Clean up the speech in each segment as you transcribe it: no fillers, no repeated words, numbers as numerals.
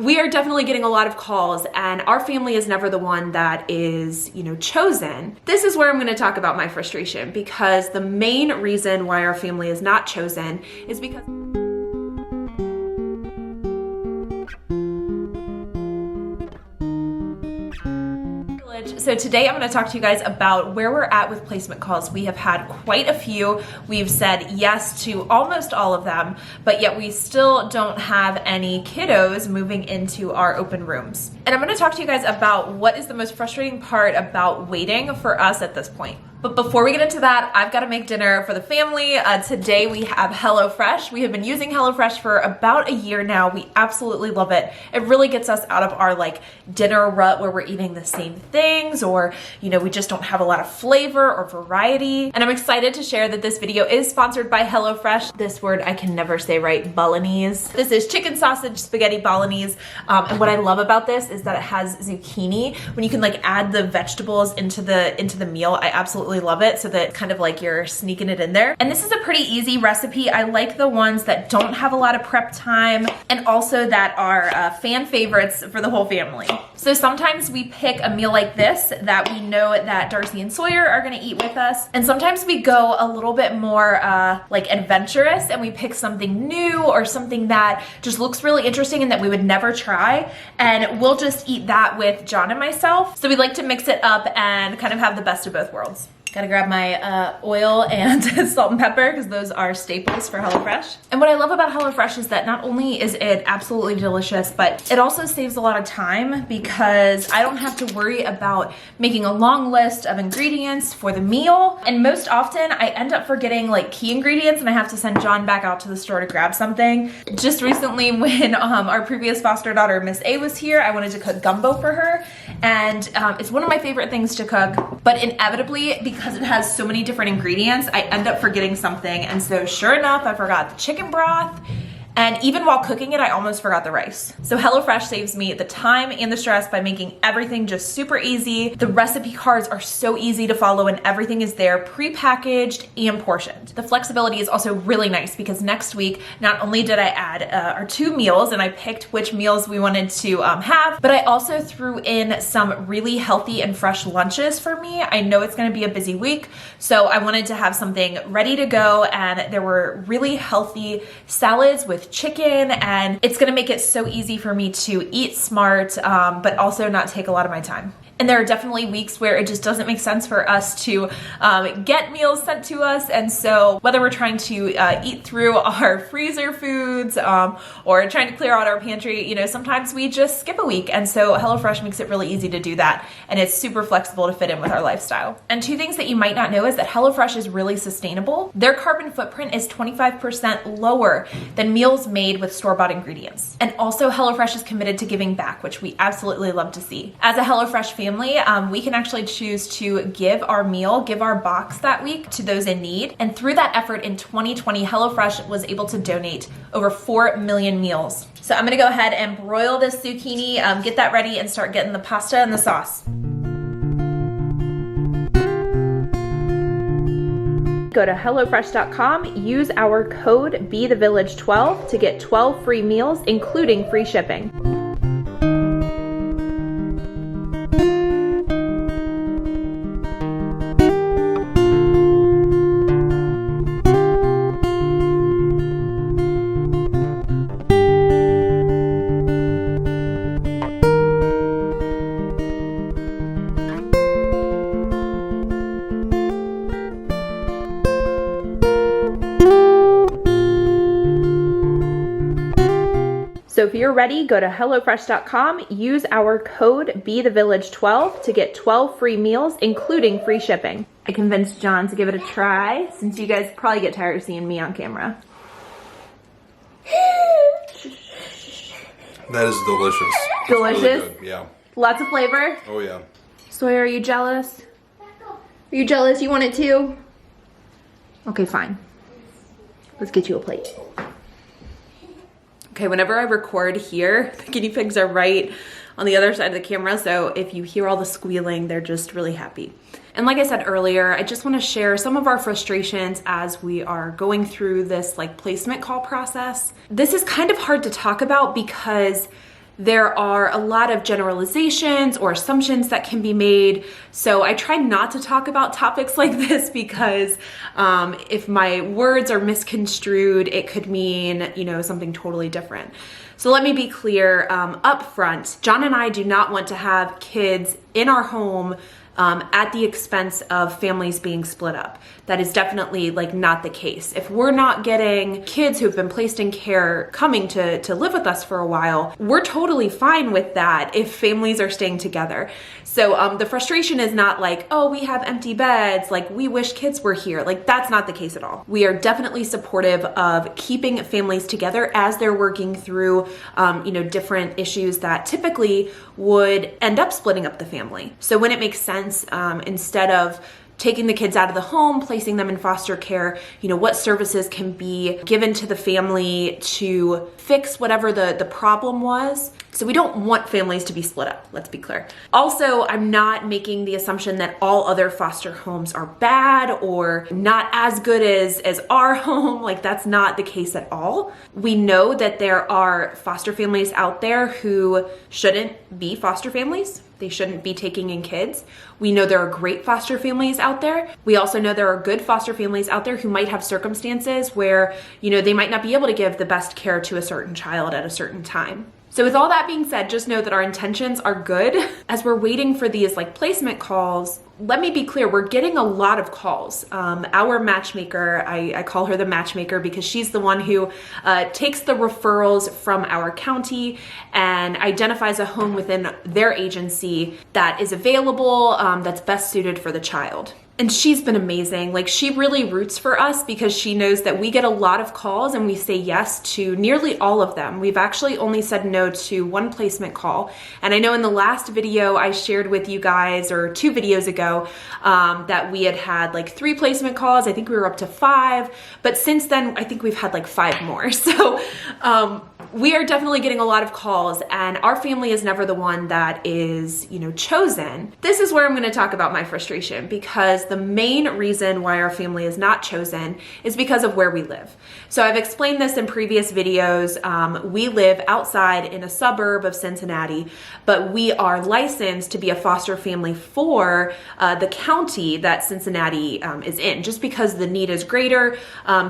we are definitely getting a lot of calls, and our family is never the one that is, chosen. This is where I'm going to talk about my frustration, because the main reason why our family is not chosen is because So today I'm going to talk to you guys about where we're at with placement calls. We have had quite a few. We've said yes to almost all of them, but yet we still don't have any kiddos moving into our open rooms. And I'm going to talk to you guys about what is the most frustrating part about waiting for us at this point. But before we get into that, I've got to make dinner for the family. Today we have HelloFresh. We have been using HelloFresh for about a year now. We absolutely love it. It really gets us out of our dinner rut where we're eating the same things, or we just don't have a lot of flavor or variety. And I'm excited to share that this video is sponsored by HelloFresh. This word I can never say right, bolognese. This is chicken sausage spaghetti bolognese. And what I love about this is that it has zucchini. When you can add the vegetables into the meal, I absolutely love it, so that kind of you're sneaking it in there. And this is a pretty easy recipe. I like the ones that don't have a lot of prep time, and also that are fan favorites for the whole family. So sometimes we pick a meal like this that we know that Darcy and Sawyer are gonna eat with us, and sometimes we go a little bit more adventurous, and we pick something new or something that just looks really interesting and that we would never try, and we'll just eat that with John and myself. So we like to mix it up and kind of have the best of both worlds. Gotta grab my oil and salt and pepper, because those are staples for HelloFresh. And what I love about HelloFresh is that not only is it absolutely delicious, but it also saves a lot of time, because I don't have to worry about making a long list of ingredients for the meal. And most often I end up forgetting key ingredients, and I have to send John back out to the store to grab something. Just recently, when our previous foster daughter, Miss A, was here, I wanted to cook gumbo for her. And it's one of my favorite things to cook, but inevitably, because it has so many different ingredients, I end up forgetting something. And so sure enough, I forgot the chicken broth. And even while cooking it, I almost forgot the rice. So HelloFresh saves me the time and the stress by making everything just super easy. The recipe cards are so easy to follow, and everything is there pre-packaged and portioned. The flexibility is also really nice, because next week, not only did I add our 2 meals, and I picked which meals we wanted to have, but I also threw in some really healthy and fresh lunches for me. I know it's gonna be a busy week, so I wanted to have something ready to go, and there were really healthy salads with chicken, and it's gonna make it so easy for me to eat smart, but also not take a lot of my time. And there are definitely weeks where it just doesn't make sense for us to get meals sent to us. And so whether we're trying to eat through our freezer foods or trying to clear out our pantry, sometimes we just skip a week. And so HelloFresh makes it really easy to do that. And it's super flexible to fit in with our lifestyle. And 2 things that you might not know is that HelloFresh is really sustainable. Their carbon footprint is 25% lower than meals made with store-bought ingredients. And also HelloFresh is committed to giving back, which we absolutely love to see. As a HelloFresh family, we can actually choose to give our box that week to those in need. And through that effort in 2020, HelloFresh was able to donate over 4 million meals. So I'm gonna go ahead and broil this zucchini, get that ready, and start getting the pasta and the sauce. Go to HelloFresh.com, use our code BeTheVillage12 to get 12 free meals, including free shipping. So if you're ready, go to HelloFresh.com, use our code BeTheVillage12 to get 12 free meals, including free shipping. I convinced John to give it a try, since you guys probably get tired of seeing me on camera. That is delicious. Delicious? Really good. Yeah. Lots of flavor? Oh yeah. Sawyer, are you jealous? Are you jealous? You want it too? Okay, fine. Let's get you a plate. Okay, whenever I record here, the guinea pigs are right on the other side of the camera, so if you hear all the squealing, they're just really happy. And like I said earlier, I just want to share some of our frustrations as we are going through this placement call process. This is kind of hard to talk about because there are a lot of generalizations or assumptions that can be made. So I try not to talk about topics like this because if my words are misconstrued, it could mean, you know, something totally different. So let me be clear up front. John and I do not want to have kids in our home at the expense of families being split up. That is definitely like not the case. If we're not getting kids who've been placed in care coming to live with us for a while, we're totally fine with that if families are staying together. So the frustration is not like, oh, we have empty beds, like we wish kids were here. Like that's not the case at all. We are definitely supportive of keeping families together as they're working through, you know, different issues that typically would end up splitting up the family. So when it makes sense, instead of taking the kids out of the home, placing them in foster care, you know, what services can be given to the family to fix whatever the problem was. So we don't want families to be split up, let's be clear. Also, I'm not making the assumption that all other foster homes are bad or not as good as our home. Like that's not the case at all. We know that there are foster families out there who shouldn't be foster families. They shouldn't be taking in kids. We know there are great foster families out there. We also know there are good foster families out there who might have circumstances where, you know, they might not be able to give the best care to a certain child at a certain time. So with all that being said, just know that our intentions are good. As we're waiting for these like placement calls, let me be clear, we're getting a lot of calls. Our matchmaker, I call her the matchmaker because she's the one who takes the referrals from our county and identifies a home within their agency that is available, that's best suited for the child. And she's been amazing. Like she really roots for us because she knows that we get a lot of calls and we say yes to nearly all of them. We've actually only said no to one placement call. And I know in the last video I shared with you guys, or 2 videos ago, that we had like 3 placement calls. I think we were up to 5, but since then I think we've had like 5 more. So we are definitely getting a lot of calls, and our family is never the one that is, you know, chosen. This is where I'm going to talk about my frustration, because the main reason why our family is not chosen is because of where we live. So I've explained this in previous videos. We live outside in a suburb of Cincinnati, but we are licensed to be a foster family for the county that Cincinnati is in. Just because the need is greater,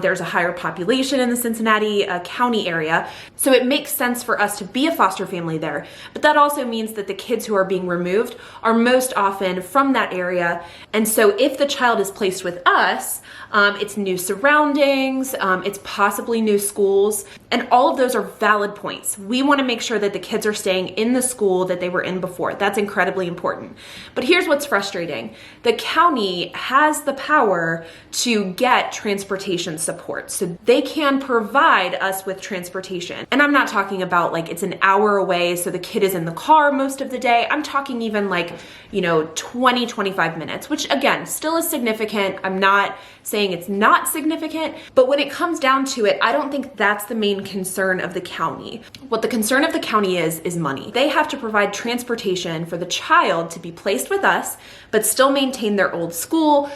there's a higher population in the Cincinnati county area. So it makes sense for us to be a foster family there. But that also means that the kids who are being removed are most often from that area. And so if the child is placed with us, it's new surroundings, it's possibly new schools, and all of those are valid points. We want to make sure that the kids are staying in the school that they were in before. That's incredibly important. But here's what's frustrating. The county has the power to get transportation support. So they can provide us with transportation. And I'm not talking about like it's an hour away, so the kid is in the car most of the day. I'm talking even like, you know, 20, 25 minutes, which again, still is significant. I'm not saying it's not significant, but when it comes down to it, I don't think that's the main concern of the county. What the concern of the county is money. They have to provide transportation for the child to be placed with us, but still maintain their old school.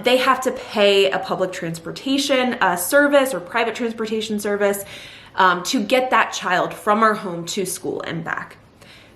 They have to pay a public transportation service or private transportation service to get that child from our home to school and back.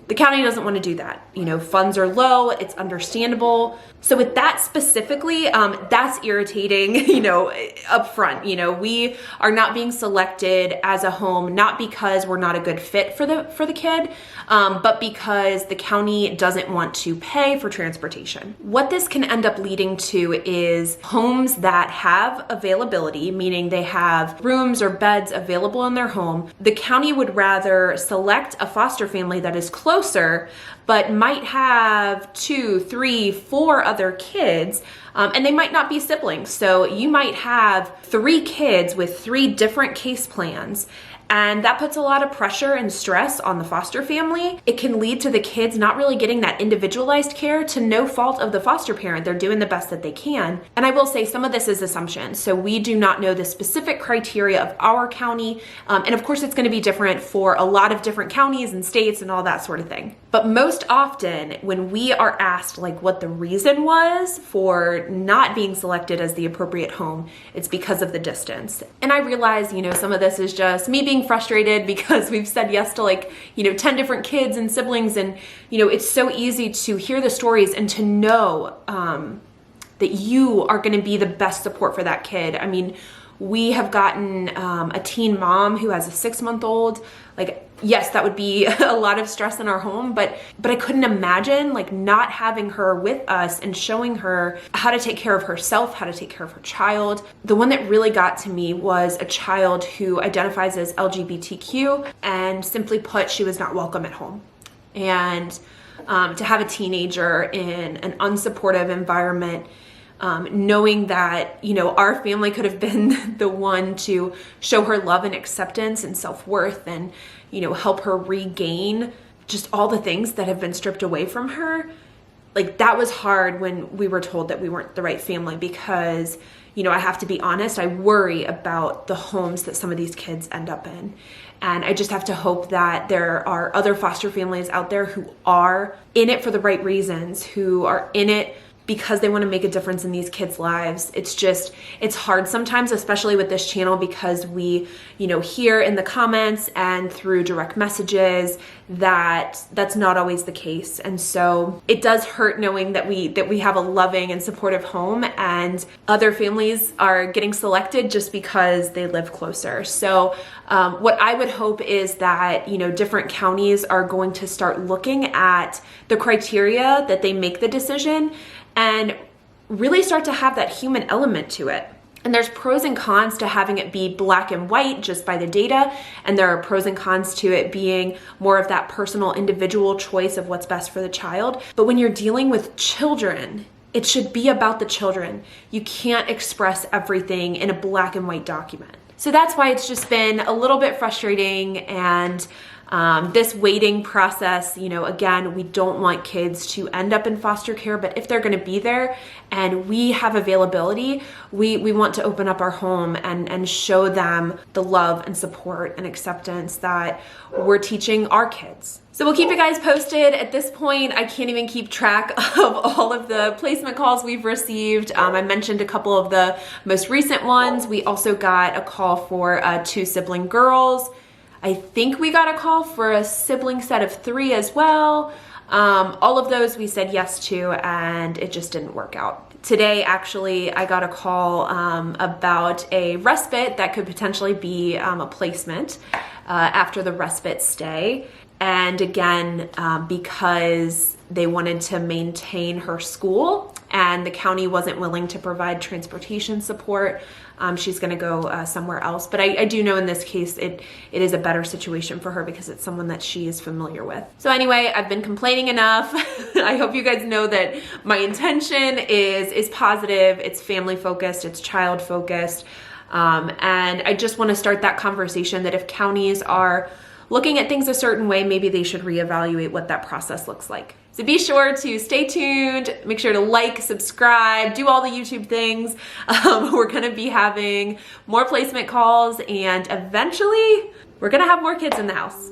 The county doesn't want to do that. You know, funds are low, it's understandable. So with that specifically, that's irritating, you know, up front. You know, we are not being selected as a home, not because we're not a good fit for the kid, but because the county doesn't want to pay for transportation. What this can end up leading to is homes that have availability, meaning they have rooms or beds available in their home. The county would rather select a foster family that is closer, but might have 2, 3, 4 other kids, and they might not be siblings. So you might have 3 kids with 3 different case plans, and that puts a lot of pressure and stress on the foster family. It can lead to the kids not really getting that individualized care to no fault of the foster parent. They're doing the best that they can. And I will say some of this is assumption. So we do not know the specific criteria of our county. And of course it's going to be different for a lot of different counties and states and all that sort of thing. But most often when we are asked like what the reason was for not being selected as the appropriate home, it's because of the distance. And I realize, you know, some of this is just me being being frustrated because we've said yes to like, 10 different kids and siblings. And, it's so easy to hear the stories and to know that you are going to be the best support for that kid. I mean, we have gotten a teen mom who has a 6-month-old. Like, yes, that would be a lot of stress in our home, but I couldn't imagine like not having her with us and showing her how to take care of herself, how to take care of her child. The one that really got to me was a child who identifies as LGBTQ, and simply put, she was not welcome at home. And to have a teenager in an unsupportive environment, knowing that, our family could have been the one to show her love and acceptance and self-worth and, help her regain just all the things that have been stripped away from her. Like, that was hard when we were told that we weren't the right family, because, I have to be honest, I worry about the homes that some of these kids end up in. And I just have to hope that there are other foster families out there who are in it for the right reasons, who are in it because they want to make a difference in these kids' lives. It's hard sometimes, especially with this channel, because we, hear in the comments and through direct messages that that's not always the case. And so it does hurt knowing that we have a loving and supportive home, and other families are getting selected just because they live closer. So what I would hope is that, different counties are going to start looking at the criteria that they make the decision and really start to have that human element to it. And there's pros and cons to having it be black and white just by the data, and there are pros and cons to it being more of that personal individual choice of what's best for the child. But when you're dealing with children, it should be about the children. You can't express everything in a black and white document. So that's why it's just been a little bit frustrating, and this waiting process, again, we don't want kids to end up in foster care, but if they're going to be there and we have availability, we want to open up our home and show them the love and support and acceptance that we're teaching our kids. So we'll keep you guys posted. At this point, I can't even keep track of all of the placement calls we've received. I mentioned a couple of the most recent ones. We also got a call for 2 sibling girls. I think we got a call for a sibling set of 3 as well. All of those we said yes to, and it just didn't work out. Today, actually, I got a call about a respite that could potentially be a placement after the respite stay. And again, because they wanted to maintain her school and the county wasn't willing to provide transportation support, she's going to go somewhere else. But I do know in this case it is a better situation for her because it's someone that she is familiar with. So anyway, I've been complaining enough. I hope you guys know that my intention is positive, it's family focused, it's child focused. And I just want to start that conversation that if counties are looking at things a certain way, maybe they should reevaluate what that process looks like. So be sure to stay tuned, make sure to like, subscribe, do all the YouTube things. We're gonna be having more placement calls, and eventually we're gonna have more kids in the house.